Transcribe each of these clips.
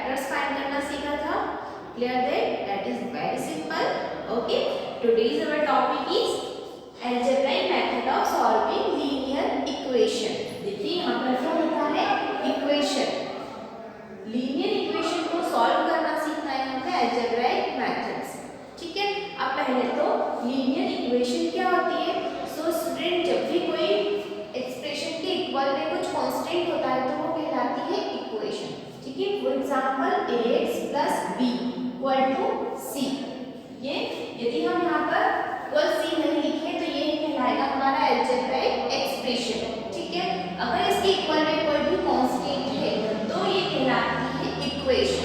Factors find करना सीखा था। Clear that is very simple. Okay, today's our topic is algebraic method of solving linear equation। देखिए यहाँ पर क्या होता है, इक्वेशन, लीनियर इक्वेशन को सॉल्व करना सीखना है हमें algebraic मेथड से। ठीक है, अब पहले तो लीनियर इक्वेशन क्या होती है। सो स्टूडेंट, जब भी कोई एक्सप्रेशन के इक्वल में कुछ कांस्टेंट होता है तो वो कहलाती है इक्वेशन। ठीक है, for example ax + b = c। ये यदि हम यहाँ पर c नहीं लिखे तो ये कहलाएगा हमारा अलजेब्राइक एक्सप्रेशन। ठीक है, अगर इसके इक्वल में कोई भी कांस्टेंट है तो ये कहलाती है इक्वेशन।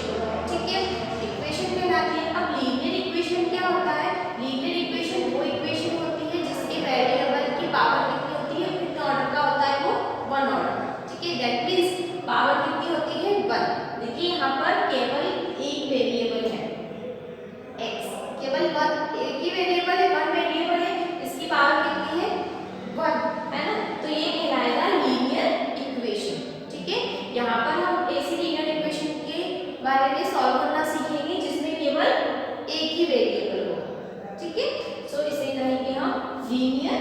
ठीक है, इक्वेशन कहलाती है। अब लीनियर इक्वेशन क्या होता है, लीनियर इक्वेशन वो इक्वेशन होती है जिसके वेरिएबल की पावर कितनी होती है, कितने ऑर्डर का होता है, वो 1 ऑर्डर। ठीक है, दैट मींस पावर कितनी होती है, 1। देखिए यहाँ पर केवल एक वेरिएबल है x, केवल एक ही वेरिएबल है, 1 वेरिएबल है, इसकी पावर कितनी है, 1, है ना। तो ये कहलाएगा लीनियर इक्वेशन। ठीक है, यहाँ पर हम ऐसी लीनियर इक्वेशन के बारे में सॉल्व करना सीखेंगे जिसमें केवल एक ही वेरिएबल हो। ठीक है, सो इसे कहेंगे हम लीनियर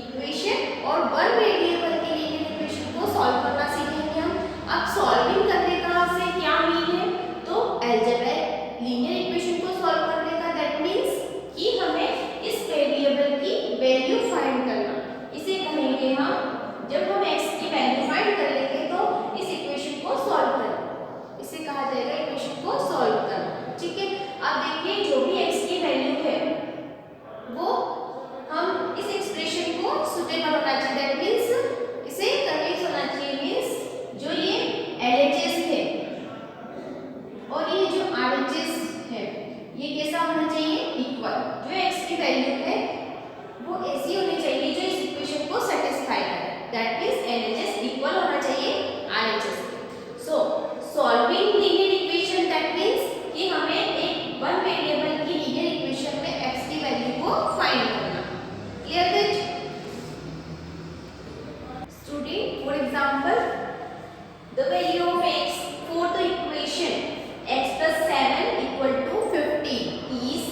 इक्वेशन और 1 वेरिएबल के लीनियर इक्वेशन को सॉल्व करना सीखेंगे हम। अब सॉल्विंग करने का से क्या मीन है, तो अलजेब्रिक लीनियर इक्वेशन को सॉल्व करने का दैट मींस कि हमें इस वेरिएबल की वैल्यू फाइंड करना। इसे कहेंगे हम, जब हम x की वैल्यू फाइंड कर लेंगे तो इस इक्वेशन को सॉल्व करना, इसे कहा जाएगा इक्वेशन को सॉल्व करना। ठीक है, अब देखिए जो भी x की वैल्यू है वो हम इस एक्सप्रेशन को सुटेबल होना चाहिए, दैट मींस इसे कन्विंस होना चाहिए, मींस जो ये LHS है और ये जो RHS है ये कैसा होना चाहिए, इक्वल। जो x की वैल्यू है वो ऐसी होनी चाहिए जो इस इक्वेशन को सेटिस्फाई करे, दैट मींस LHS इक्वल होना चाहिए RHS के। सो solving linear equation that means कि हमें एक 1 वेरिएबल की लीनियर इक्वेशन में x की वैल्यू को फाइंड करना। Clear that student, for example the value of x for the equation x + 7 = 15 is,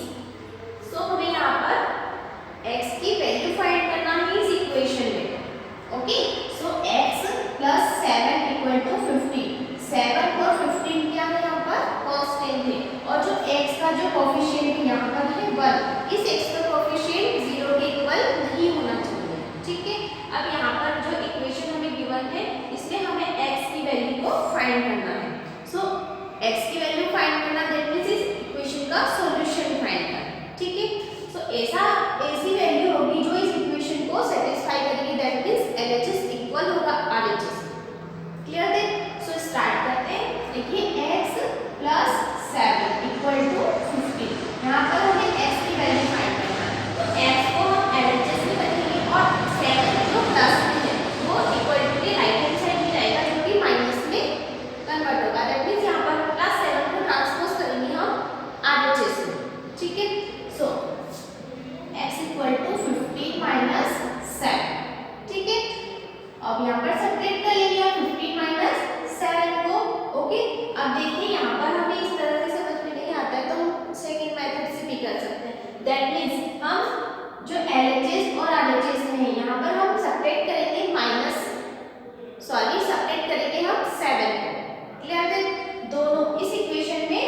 सो हमें यहाँ पर x की वैल्यू फाइंड करना है इस इक्वेशन में। ओके, सो x + 7 = 15। 7 और 15 क्या है, यहाँ पर कांस्टेंट है और जो x का जो कोएफिशिएंट है यहाँ पर है 1। इस x का कोएफिशिएंट 0 के इक्वल नहीं होना चाहिए। ठीक है, अब यहाँ पर जो इक्वेशन हमें गिवन है इसमें हमें x की वैल्यू को फाइंड करना है। सो x की वैल्यू फाइंड करना दैट मींस इस इक्वेशन का सॉल्यूशन फाइंड करना। ठीक है, सो ऐसी वैल्यू होगी जो इस इक्वेशन को सेटिस्फाई करेगी, दैट मींस LHS इक्वल होगा RHS। क्लियर है, सो स्टार्ट करते हैं। देखिए x + 7 = 15, यहाँ पर हमें x की वैल्यू फाइंड करना है तो x को हम LHS में रखेंगे और 7 जो प्लस में है वो इक्वल टू के राइट हैंड साइड में जाएगा जो कि माइनस में कन्वर्ट होगा, दैट मींस यहाँ पर +7 को ट्रांसपोज करेंगे हम RHS में। ठीक है, सो x = 15 - 7। ठीक है, अब यहाँ पर सब्ट्रैक्ट कर लेंगे 15 - 7 को। ओके, अब देखिए यहाँ पर हमें इस तरह से समझ में नहीं आता है तो हम सेकंड मेथड से भी कर सकते हैं, दैट मींस हम जो LHS और RHS में है यहाँ पर हम सब्ट्रैक्ट करेंगे सब्ट्रैक्ट करेंगे हम 7 को। क्लियर है, दोनों इस इक्वेशन में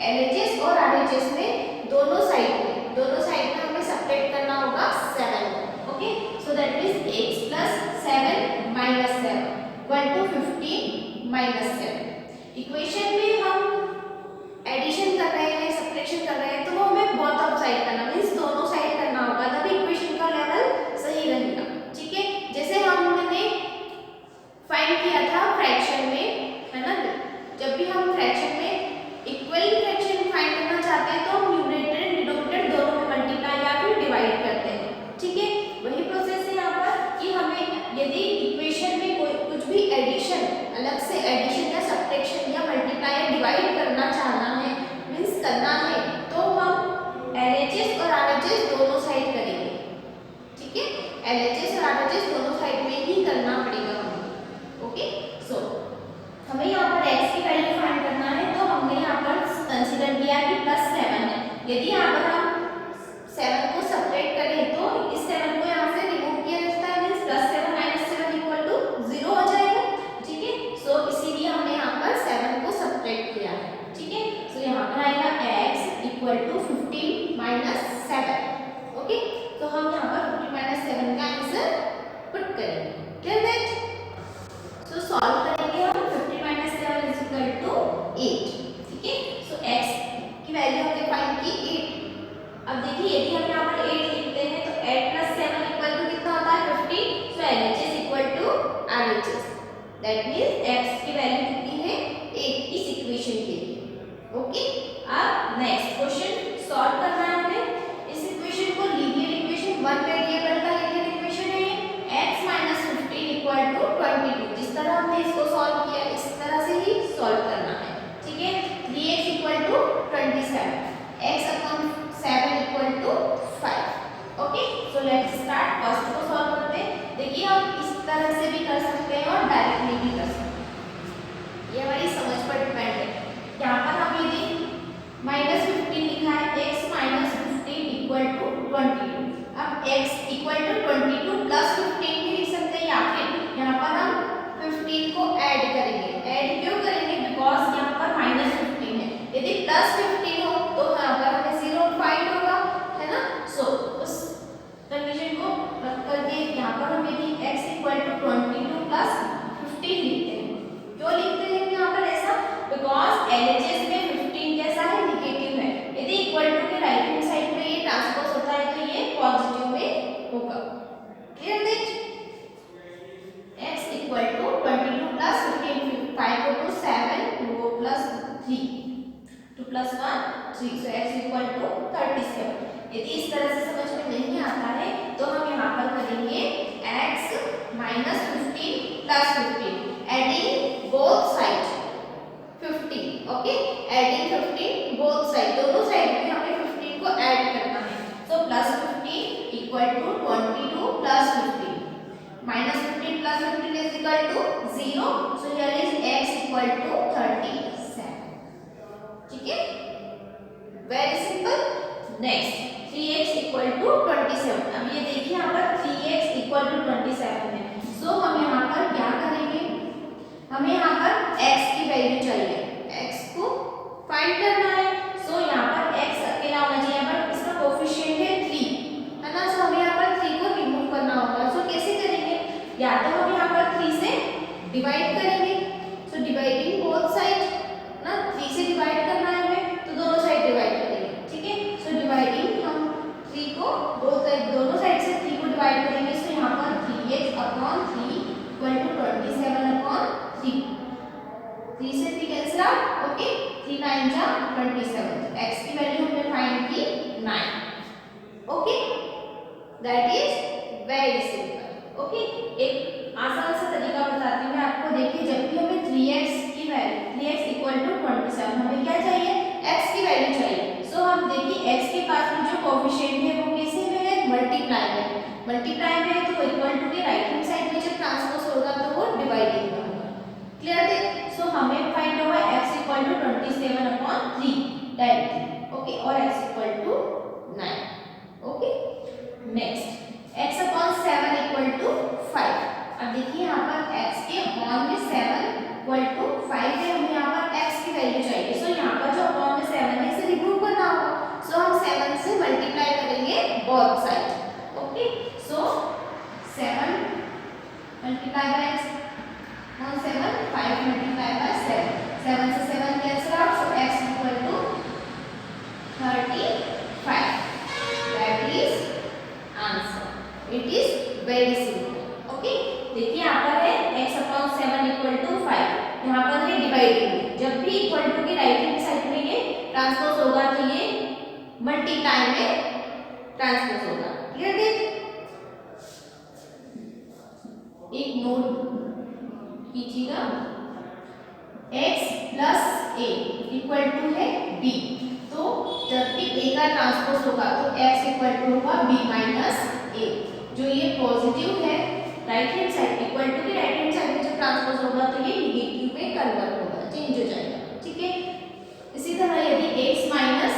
LHS और RHS में दोनों साइड में हमें सब्ट्रैक्ट करना होगा 7 को। Okay, so that means x + 7 - 7 = 15 - 7। Equation में हम एडिशन कर रहे हैं, सब्ट्रैक्शन कर रहे हैं तो वो हमें बोथ ऑफ साइड करना, मींस दोनों साइड करना होगा, तभी इक्वेशन का लेवल सही रहेगा। ठीक है, जैसे हमने फाइंड किया था फ्रैक्शन में, है ना। जब भी हम फ्रैक्शन में इक्वल फ्रैक्शन फाइंड करना चाहते हैं तो हम न्यूमरेटर एंड डिनोमिनेटर दोनों में मल्टीप्लाई या फिर डिवाइड करते हैं। ठीक है, वही प्रोसेस है यहाँ पर कि हमें यदि इक्वेशन में कोई कुछ भी एडिशन, अलग से एडिशन या सब्ट्रैक्शन या मल्टीप्लाई यदि यहाँ पर हम 7 को सब्ट्रैक्ट करें तो इस 7 को यहाँ से रिमूव किया जाता है, मींस +7 - 7 इक्वल टू 0 हो जाएगा। ठीक है, सो इसीलिए हमने यहाँ पर 7 को सब्ट्रैक्ट किया है। ठीक है, सो यहाँ पर आएगा x इक्वल टू 15 - 7। ओके, तो हम यहाँ पर 15 - 7 का आंसर पुट करेंगे। Clear that? सो सॉल्व करेंगे हम 15 - 7 इज इक्वल टू 8। ठीक है, सो x की वैल्यू हमने फाइंड की 8। अब देखिए यदि हम यहाँ पर 8 लिखते हैं तो 8 + 7 इक्वल टू कितना होता है 15। So LHS equal to RHS, that means x की वैल्यू कितनी है 8 इस इक्वेशन के लिए। ओके, अब नेक्स्ट क्वेश्चन सॉल्व करना है हमें। इस इक्वेशन को लीनियर इक्वेशन 1 वेरिएबल का लीनियर इक्वेशन है x - 15 इक्वल टू 22। जिस तरह हमने इसको सॉल्व किया इस तरह से ही सॉल्व करना है। ठीक है, 3x equal to 27, x upon 7 equal to 5। Okay, so let's start. First को सॉल्व करते हैं। देखिए हम इस तरह से भी कर सकते हैं और डायरेक्टली भी कर सकते हैं, ये हमारी समझ पर डिपेंड है। यहाँ पर हम यदि -15 लिखा है, x - 15 इक्वल टू 22। अब x इक्वल टू 22 प्लस 15 भी लिख सकते हैं, या फिर यहाँ पर हम 15 को ऐड करेंगे। ऐड क्यों करेंगे? बिकॉज यहाँ पर -15 है, यदि +15 हो तो यहाँ पर हमें 0 फाइंड होगा, है ना। सो उस कंडीशन को रख करके यहाँ पर हम यदि x इक्वल टू 22 प्लस 15 लिखते हैं। क्यों लिखते हैं यहाँ पर ऐसा? बिकॉज LHS में 15 कैसा है? नेगेटिव है। यदि इक्वल टू के राइट हैंड साइड में ये ट्रांसपोज होता है तो ये पॉजिटिव में होगा। Clear that? x equal to 22 plus 15, 5 को टू 7, 2 को plus 3, 2 + 1 3, so x equal to 37। यदि इस तरह से समझ में नहीं आता है तो हम यहाँ पर करेंगे x - 15 plus 15, adding both side 15। Okay, adding 15 both side, दोनों साइड में हमें 15 को ऐड करना है। So +15 equal to 22 plus 15, -15 plus 15 is equal to 0। So here is x equal to 37। ठीक है, very simple. Next 3x equal to 27। अब ये देखिए यहाँ पर 3x इक्वल टू 27 है। सो हम यहाँ पर क्या करेंगे? हमें यहाँ पर x की वैल्यू चाहिए, x को फाइंड करना है। सो यहाँ पर x अकेला होना चाहिए, यहाँ पर इसका कोफिशिएंट है 3, है ना। सो हमें यहाँ पर 3 को रिमूव करना होगा। सो कैसे करेंगे? या तो हम यहाँ पर 3 से डिवाइड करेंगे। सो डिवाइडिंग बोथ साइड ना, 3 से डिवाइड करना है हमें तो दोनों साइड डिवाइड करेंगे। ठीक है, सो डिवाइडिंग हम 3 को बोथ साइड, दोनों साइड से 3 को डिवाइड करेंगे। सो यहाँ पर 3x upon 3 equal to 27 upon 3, 3 से 3 कैंसिल आउट। ओके, 3 × 9 = 27। x की वैल्यू हमने फाइंड की 9। Okay, that is very simple. Okay, एक आसान सा तरीका बताती हूँ मैं आपको। देखिए जब भी हमें 3x की वैल्यू 3x इक्वल टू 27, हमें क्या चाहिए? x की वैल्यू चाहिए। सो हम देखिए x के पास में जो कोफिशिएंट है वो कैसे में है? मल्टीप्लाई में। मल्टीप्लाई में है तो इक्वल टू के राइट हैंड साइड में जब ट्रांसपोज होगा तो वो डिवाइडिंग में होगा। क्लियर है? सो हमें फाइंड होगा x equal to 27 upon 3 directly. Okay, और x equal to 9। Okay, next x upon 7 equal to 5। अब देखिए यहाँ पर x के अपॉन में 7 इक्वल टू 5 है, हमें यहाँ पर x की वैल्यू चाहिए। सो यहाँ पर जो अपॉन में 7 है इसे रिमूव करना होगा। सो हम 7 से मल्टीप्लाई करेंगे both side. Okay, so 7 multiply bye on 7, 5 multiplied by 7, 7 से 7 cancel out, so x equal to 35. That is answer. It is very simple. Okay, देखिए यहाँ पर है x upon 7 equal to 5, यहाँ पर है डिवाइडिंग। जब भी इक्वल टू के राइट हैंड साइड में ये ट्रांसपोज होगा तो ये मल्टीप्लाई में ट्रांसपोज होगा। क्लियर है? एक नोट कीजिएगा, x प्लस a इक्वल टू है b। तो जब भी a का ट्रांसपोज होगा तो x इक्वल टू होगा b माइनस a। जो ये पॉजिटिव है right hand side, equal to के राइट हैंड साइड में जब ट्रांसपोज होगा तो ये निगेटिव में कन्वर्ट होगा, चेंज हो जाएगा। ठीक है, इसी तरह यदि x माइनस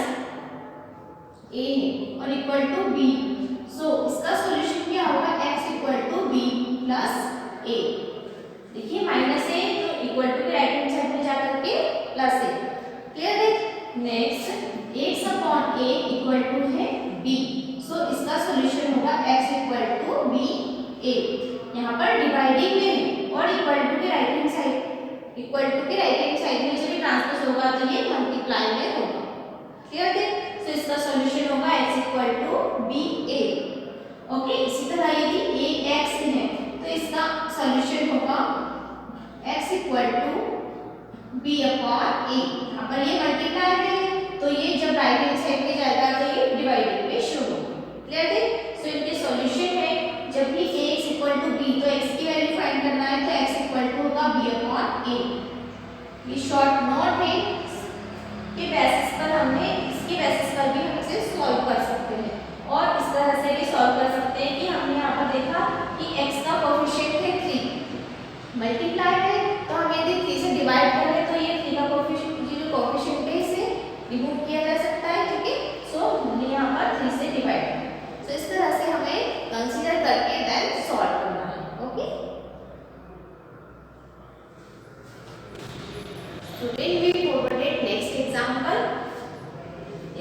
बी। सो इसका सॉल्यूशन होगा x equal to B A. यहाँ पर डिवाइडिंग में और इक्वल टू के right hand side, equal to के राइट हैंड साइड में जब ट्रांसपोज होगा तो ये मल्टीप्लाई में होगा। क्लियर है? सो इसका सॉल्यूशन होगा x equal to B A. Okay, इसी तरह यदि a x है तो इसका सॉल्यूशन होगा x equal to B upon A. यहाँ पर ये मल्टीप्लाई में है तो ये जब राइट हैंड साइड में जाएगा तो ये डिवाइडेड में शो होगा। क्लियर है? सो इनके सॉल्यूशन है जब भी x इक्वल टू b तो x की वैल्यू फाइंड करना है तो x इक्वल टू होगा b अपॉन a। ये शॉर्ट नोट है के बेसिस पर हमने इसके बेसिस पर भी हम इसे सॉल्व कर सकते हैं और इस तरह से भी सॉल्व कर सकते हैं कि हमने यहाँ पर देखा कि x का कोएफिशिएंट है 3 मल्टीप्लाई है तो हम यदि 3 से डिवाइड करें तो ये 3 का कोएफिशिएंट जो कोएफिशिएंट है इसे रिमूव किया जा सकता है। ठीक है, सो हमने यहाँ पर 3 से डिवाइड किया। सो इस तरह से हमें कंसीडर करके देन सॉल्व करना है। Okay, student we forwarded next example.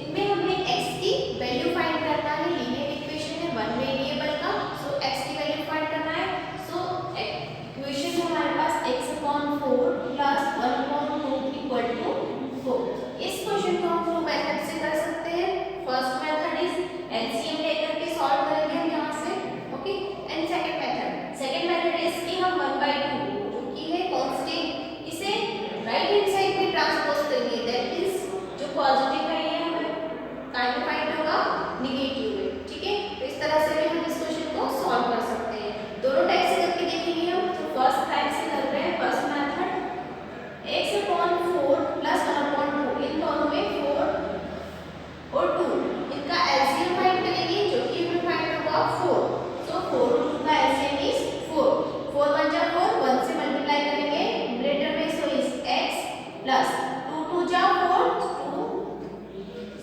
इनमें हमें x की वैल्यू फाइंड करना है। लीनियर इक्वेशन है 1 वेरिएबल का। सो x की वैल्यू फाइंड करना है। सो इक्वेशन है हमारे पास x upon 4 plus 1 upon 2 equal to 4। इस क्वेश्चन को हम दो मेथड से कर सकते हैं। फर्स्ट मेथड इज एलसीएम लेकर के सॉल्व करेंगे हम यहाँ से। Okay, and second method is कि हम 1/2 जो कि है कांस्टेंट इसे राइट हैंड साइड में ट्रांसपोज करेंगे। दैट इज जो पॉजिटिव है ये हमें काइंड में फाइंड होगा नेगेटिव है। ठीक है, तो इस तरह से भी हम इस क्वेश्चन को सॉल्व कर सकते हैं। दोनों टाइप से करके देखेंगे हम। तो फर्स्ट टाइप से कर रहे हैं, first method x upon 4 plus 1 upon 2 इन दोनों में 4 और 2 इनका एलसीएम फाइंड करेंगे जो कि हमें फाइंड होगा 4। सो 4 और 2 का एलसीएम इज 4। 4 1 जा 4, 1 से मल्टीप्लाई करेंगे ग्रेटर में सो इज x प्लस 2 2 जा 4 2।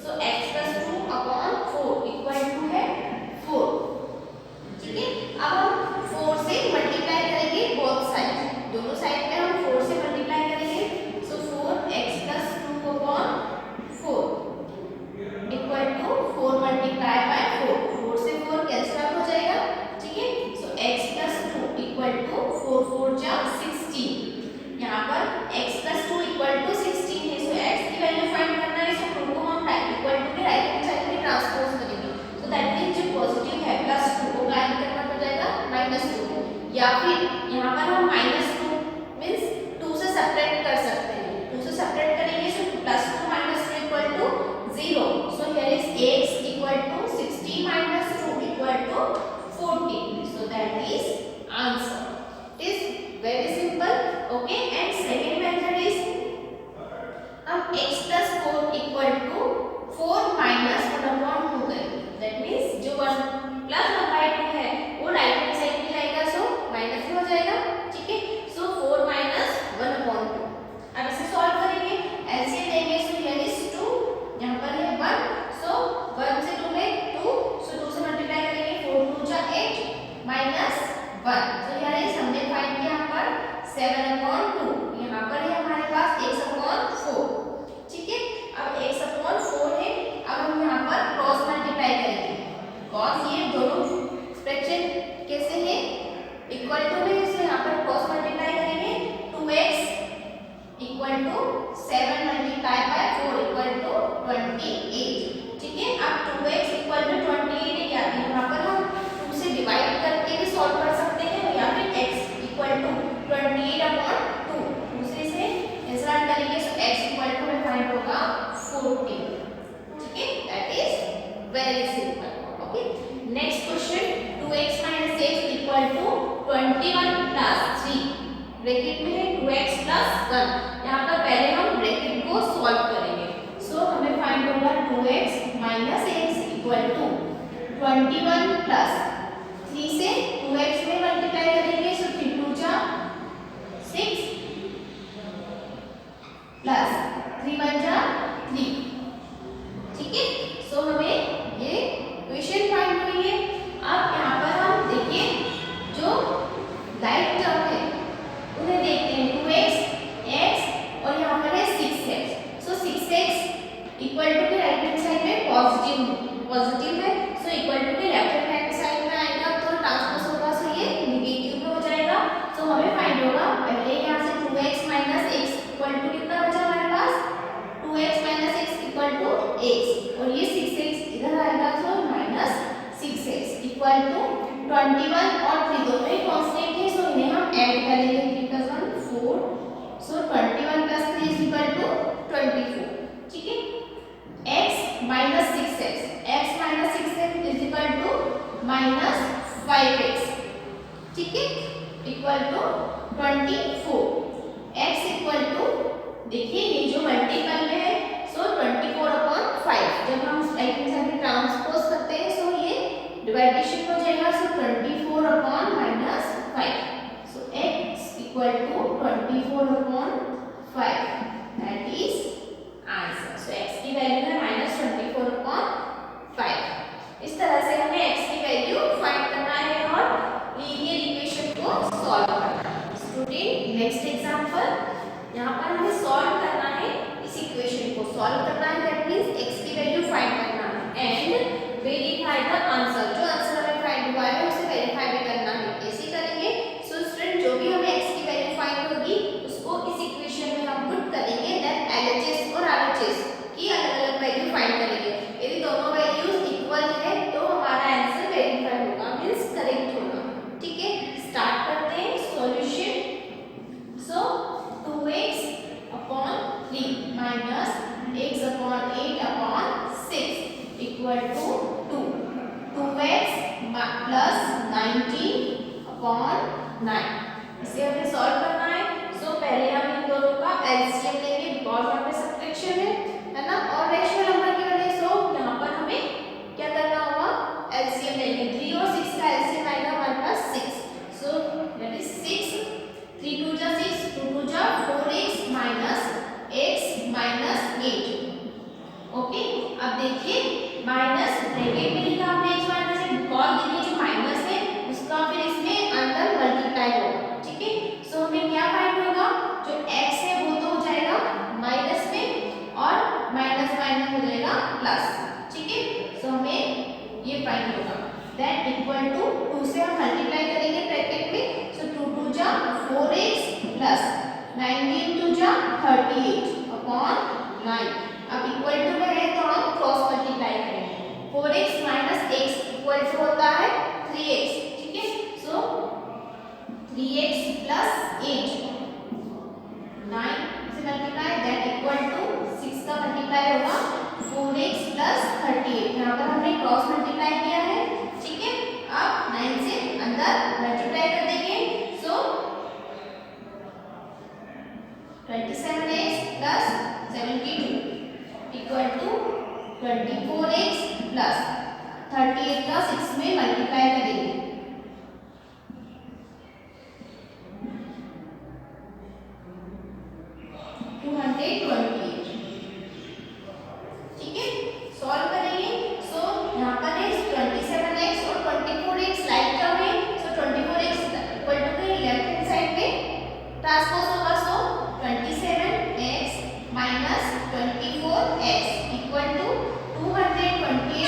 So x plus 2 upon 4 equal to है 4। ठीक है, अब हम 4 से मल्टीप्लाई करेंगे बोथ साइड, दोनों साइड में हम 4 से मल्टीप्लाई करेंगे। So 4x plus 2 upon 4 equal to 4 multiply by 4। 4 से 4 कैंसिल आउट हो जाएगा। ठीक है, सो x प्लस 2 इक्वल टू 4 4 जा 16। यहाँ पर x प्लस 2 इक्वल टू 16 है। सो x की वैल्यू फाइंड करना है। सो 2 को हम इक्वल टू के राइट हैंड साइड में ट्रांसपोज करेंगे। सो दैट मींस जो पॉजिटिव है प्लस 2 को क्या करना पड़ जाएगा -2, या फिर यहाँ पर हम -2 मींस 2 से सब्ट्रैक्ट कर सकते हैं। 2 से सब्ट्रैक्ट करेंगे so +2 -2 equal to 0। So here is x equal to 16 -2 equal to 14। So that is answer. It is very simple. Okay, and second method is हम x plus 4 equal to 4 minus 1 upon 2 करेंगे। That means जो 1 plus 1/2 है वो right hand side में जाएगा so minus में हो जाएगा। ठीक है, सो 4 माइनस 1 अपॉन 2। अब इसे सॉल्व करेंगे, एलसीएम लेंगे। सो हियर इज 2, यहाँ पर है 1। सो 1 से 2 में 2, सो 2 से मल्टीप्लाई करेंगे 4 2 जा 8 माइनस 1। सो हियर इज हमने फाइंड किया यहाँ पर 7 अपॉन 2। यहाँ पर है हमारे पास x अपॉन 4। ठीक है, अब x अपॉन 4 है। अब हम यहाँ पर क्रॉस मल्टीप्लाई करेंगे। कॉस ये दोनों फ्रैक्शन कैसे है इक्वल टू है। सो यहाँ पर क्रॉस मल्टीप्लाई करेंगे 2x equal to 7 multiply by 4 equal to 28। ठीक है, अब 2x इक्वल टू 28 है। यहाँ पर हम 2 से डिवाइड करके भी सॉल्व कर सकते हैं या फिर x इक्वल टू 28 अपॉन 2 दूसरे से कैंसिल आउट करेंगे। सो x इक्वल टू में फाइंड होगा 14। ठीक है, that is very simple. Okay, next question 2x - x equal to 21 plus 3 bracket में है 2x प्लस 1। यहाँ पर पहले हम ब्रैकेट को सॉल्व करेंगे। सो हमें फाइंड होगा 2x - x equal to 21 plus 3 से 2x में मल्टीप्लाई करेंगे। सो 3 2 जा 6 प्लस 3 1 जा 3। ठीक है, सो हमें ये इक्वेशन फाइंड हुई है। अब यहाँ पर हम देखिए जो राइट टर्म है उन्हें देखते हैं 2x x और यहाँ पर है 6x। So 6x equal to के राइट हैंड साइड में पॉजिटिव है 21 और 3 दोनों ही कांस्टेंट है, सो इन्हें हम ऐड करेंगे। 3 + 1 4, सो 21 + 3 = 24, ठीक है। x - 6x, x - 6x = -5x, ठीक है, equal to 24। x equal to, देखिए ये जो मल्टीपल में है, सो 24/5 जब हम राइट हैंड साइड में ट्रांसपोज करते हैं, सो ये डिवाइडेशन हो जाएगा, so 24/-5, so x equal to 24/5, that is answer. So x की वैल्यू है -24/5। इस तरह से हमें x की वैल्यू फाइंड करना है और लीनियर इक्वेशन को सॉल्व करना है। स्टूडेंट नेक्स्ट एग्जांपल, यहाँ पर हमें सॉल्व करना है, इस इक्वेशन को सॉल्व करना है, दैट मींस x की वैल्यू फाइंड करना है एंड वेरीफाई द आंसर। जो आंसर हमें फाइंड हुआ है उसे वेरीफाई भी करना है। कैसे करेंगे? सो स्टूडेंट जो भी हमें x की वैल्यू फाइंड होगी उसको इस इक्वेशन में हम पुट करेंगे, देन LHS और RHS की अलग-अलग वैल्यू फाइंड करेंगे। यदि दोनों वैल्यूज इक्वल है तो हमारा आंसर वेरीफाई होगा, मींस करेक्ट होगा, ठीक है। स्टार्ट करते हैं solution. So 2x/3 - x/8/6 equal to 2, 2x + 19/9, इसे हमें सॉल्व करना है। सो पहले हम इन दोनों का एलसीएम लेंगे, बिकॉज यहाँ पे सब्ट्रैक्शन है ना, और रेशनल नंबर की वजह से यहाँ पर हमें क्या करना होगा, एलसीएम लेंगे। 3 और 6 का एलसीएम आएगा हमारे पास 6, सो दैट इज 6, 3 2 जा 6, 2 2 जा 4x - x - 8, ओके। अब देखिए माइनस ब्रैकेट में लिखा हमने x माइनस है, बिकॉज ये जो माइनस है उसका फिर इसमें अंदर मल्टीप्लाई होगा, ठीक है। सो हमें क्या फाइंड होगा, जो x है वो तो हो जाएगा माइनस में और माइनस माइनस हो जाएगा प्लस, ठीक है। सो हमें ये फाइंड होगा, दैट इक्वल टू 2 से हम मल्टीप्लाई करेंगे ब्रैकेट में, सो 2 2 जा 4x प्लस 19 2 जा 38/9। अब इक्वल टू में है तो हम क्रॉस मल्टीप्लाई करेंगे, 4x - x इक्वल टू होता है 3x, ठीक है। सो 3x + 8, 9 से मल्टीप्लाई, दैट इक्वल टू 6 का मल्टीप्लाई होगा 4x + 38, यहाँ पर हमने क्रॉस मल्टीप्लाई किया है, ठीक है। अब 9 से अंदर मल्टीप्लाई कर देंगे, सो 27x + 72 इक्वल टू 24x + 38 का 6 में मल्टीप्लाई करेंगे, 228, ठीक है। सॉल्व करेंगे, सो यहाँ पर है 27x और 24x लाइक टर्म है, सो 24x इक्वल टू के लेफ्ट हैंड साइड में ट्रांसपोज होगा, so 27x - 24x equal to 228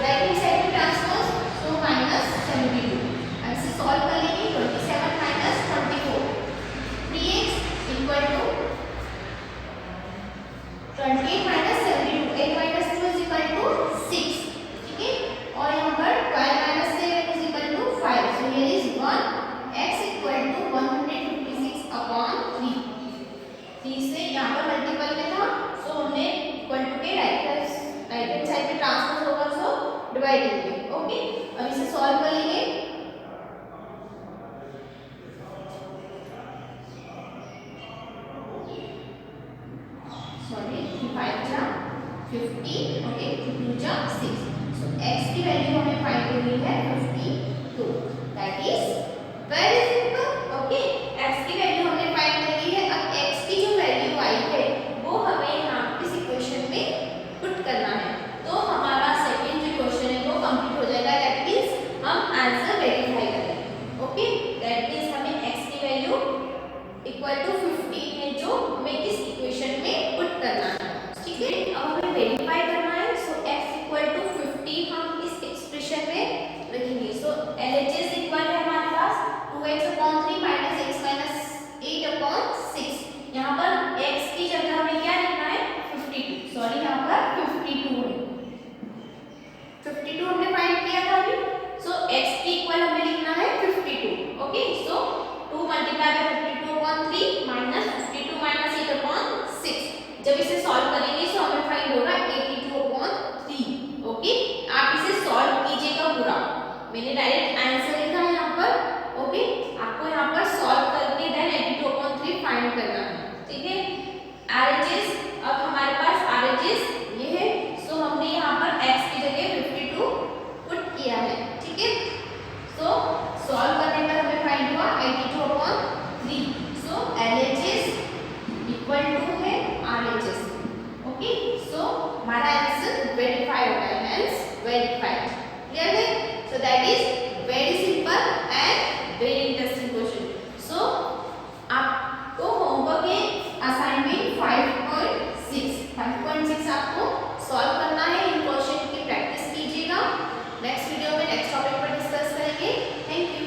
right hand side में ट्रांसपोज, सो -72। अब इसे सॉल्व कर लेंगे, 27 - 24, 3x equal to 28 - 72, 8 - 2 is equal to 6, ठीक है। और यहाँ पर 12 - 7 is equal to 5, so here is 1, x equal to 156/3। 3 से यहाँ पर मल्टीपल में था, सो हमने इक्वल टू के राइट हैंड साइड में ट्रांसपोज होगा, सो डिवाइडेड में, ओके। अब इसे सॉल्व करेंगे, सॉरी 5 जा 50, ओके, 2 जा 6, सो x की वैल्यू हमें फाइंड करनी है 52, that is very simple, okay. x की वैल्यू हमने फाइंड कर ली है। अब x की जो वैल्यू आई है वो हमें यहाँ इस इक्वेशन में पुट करना है, तो हमारा सेकंड जो क्वेश्चन है वो कंप्लीट हो जाएगा, दैट मींस हम आंसर वेरीफाई करेंगे, ओके। दैट मींस हमें x की वैल्यू इक्वल टू 15 है जो हमें इस इक्वेशन में पुट करना है, ठीक है। अब हमें वेरीफाई करना है, सो x इक्वल टू 50 हम इस एक्सप्रेशन में रखेंगे, सो LHS इक्वल है हमारे पास 2x/3 - x - 8/6, यहाँ पर x की जगह हमें क्या लिखना है 52, सॉरी यहाँ पर 52 है, 52 हमने फाइंड किया था अभी, सो x की इक्वल हमें लिखना है 52. Okay, so 2 multiply by 52 upon 3 minus 52 minus 8 upon 6. जब इसे सॉल्व करेंगे सो